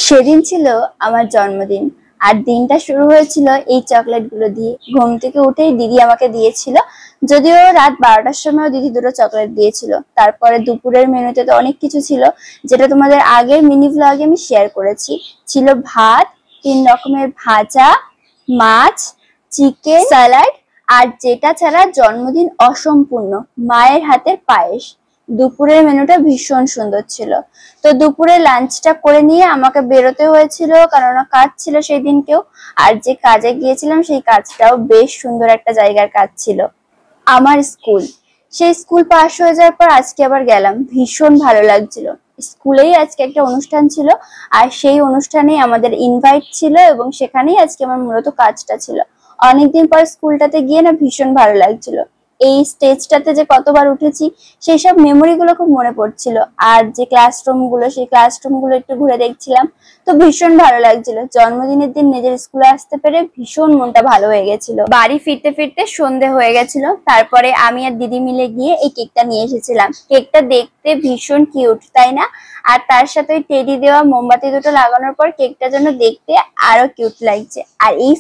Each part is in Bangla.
সেদিন ছিল আমার জন্মদিন। আর দিনটা শুরু হয়েছিল এই চকলেট গুলো দিয়ে। ঘুম থেকে উঠেই দিদি আমাকে দিয়েছিল, যদিও রাত 12টার সময় দিদি দুটো চকলেট দিয়েছিল। তারপরে দুপুরের মেনুতে তো অনেক কিছু ছিল, যেটা তোমাদের আগের মিনি ব্লগে আমি শেয়ার করেছি। ছিল ভাত, 3 রকমের ভাজা, মাছ, চিকেন, স্যালাড, আর যেটা ছাড়া জন্মদিন অসম্পূর্ণ, মায়ের হাতের পায়েস। দুপুরের মেনুটা ভীষণ সুন্দর ছিল। তো দুপুরে লাঞ্চটা করে নিয়ে আমাকে বেরোতে হয়েছিল, কারণ কাজ ছিল সেই দিনকেও। আর যে কাজে গিয়েছিলাম সেই কাজটাও বেশ সুন্দর একটা জায়গার কাজ ছিল, আমার স্কুল। সেই স্কুল পাশ হয়ে যাওয়ার পর আজকে আবার গেলাম, ভীষণ ভালো লাগছিল। স্কুলেই আজকে একটা অনুষ্ঠান ছিল, আর সেই অনুষ্ঠানেই আমাদের ইনভাইট ছিল, এবং সেখানেই আজকে আমার মূলত কাজটা ছিল। অনেকদিন পর স্কুলটাতে গিয়ে না ভীষণ ভালো লাগছিল। এই স্টেজটাতে যে কতবার উঠেছি সেই সব মেমোরি গুলো খুব মনে পড়ছিল। আর যে ক্লাসরুম গুলো, সেই ক্লাসরুম গুলো একটু ঘুরে দেখছিলাম, তো ভীষণ ভালো লাগছিল। জন্মদিনের দিন নিজের স্কুলে আসতে পেরে ভীষণ মনটা ভালো হয়ে গেছিল। বাড়ি ফিরতে ফিরতে সন্ধে হয়ে গেছিল। তারপরে আমি আর দিদি মিলে গিয়ে এই কেকটা নিয়ে এসেছিলাম। কেকটা দেখতে ভীষণ কিউট, তাই না? আর তার সাথে ওই টেডি দেওয়া মোমবাতি দুটো লাগানোর পর কেকটা যেন দেখতে আরো কিউট লাগছে। আর এই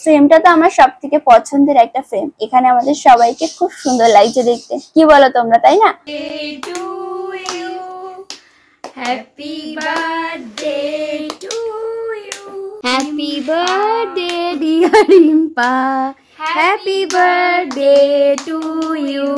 ফ্রেমটা তো আমার সব থেকে পছন্দের একটা ফ্রেম। এখানে আমাদের সবাইকে খুব সুন্দর লাগছে দেখতে, কি বলো তোমরা, তাই না? Happy birthday to you. Happy birthday dear Rimpa. Happy birthday to you.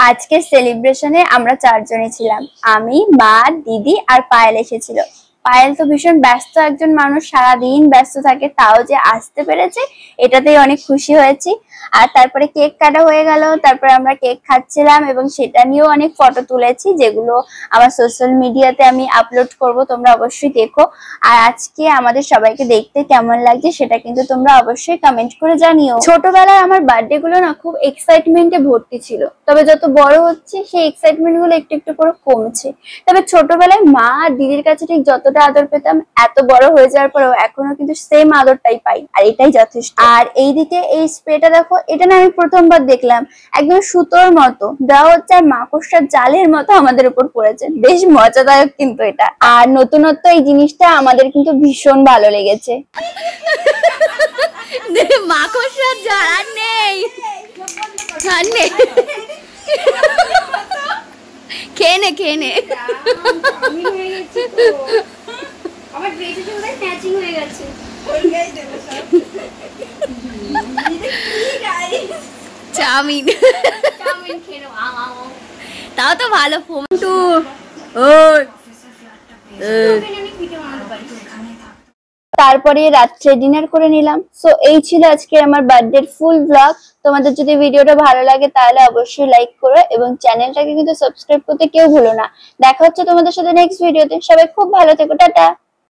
আজকের সেলিব্রেশনে আমরা 4 জনই ছিলাম, আমি, মা, দিদি আর পায়েল এসেছিল। পায়েল তো ভীষণ ব্যস্ত একজন মানুষ, সারাদিন ব্যস্ত থাকে, তাও যে আসতে পেরেছে এটাতেই অনেক খুশি হয়েছি। আর তারপরে কেক কাটা হয়ে গেল, তারপরে আমরা কেক খাচ্ছিলাম এবং সেটা নিয়েও অনেক ফটো তুলেছি, যেগুলো আমার সোশ্যাল মিডিয়াতে আমি আপলোড করব, তোমরা অবশ্যই দেখো। আর আজকে আমাদের সবাইকে দেখতে কেমন লাগছে সেটা কিন্তু তোমরা অবশ্যই কমেন্ট করে জানিও। ছোটবেলায় আমার বার্থডে গুলো না খুব এক্সাইটমেন্টে ভর্তি ছিল, তবে যত বড় হচ্ছে সেই এক্সাইটমেন্ট গুলো একটু একটু করে কমছে। তবে ছোটবেলায় মা আর দিদির কাছে ঠিক যতটা আদর পেতাম, এত বড় হয়ে যাওয়ার পরেও এখনো কিন্তু সেম আদরটাই পাই, আর এটাই যথেষ্ট। আর এইদিকে এই স্প্রেটা দেখো, এটা না আমি প্রথমবার দেখলাম, একদম সুতোর মতো দেওয়া হচ্ছে আর মাকড়সার জালের মতো আমাদের উপর পড়েছে, বেশ মজাদায়ক কিন্তু এটা। আর নতুনত্ব এই জিনিসটা আমাদের কিন্তু ভীষণ ভালো লেগেছে। মাকড়সার জাল আর নেই, খেয়ে নে আমার ড্রেসের সাথে ম্যাচিং হয়ে গেছে। চাউমিন খেয়ে নাও, তাও তো ভালো। ফোন টু তারপরে রাত্রে ডিনার করে নিলাম। সো এই ছিল আজকে আমার বার্থডে ফুল ব্লগ। তোমাদের যদি ভিডিওটা ভালো লাগে তাহলে অবশ্যই লাইক করো, এবং চ্যানেলটাকে কিন্তু সাবস্ক্রাইব করতে কেউ ভুলো না। দেখা হচ্ছে তোমাদের সাথে নেক্সট ভিডিওতে। সবাই খুব ভালো থেকো, টাটা।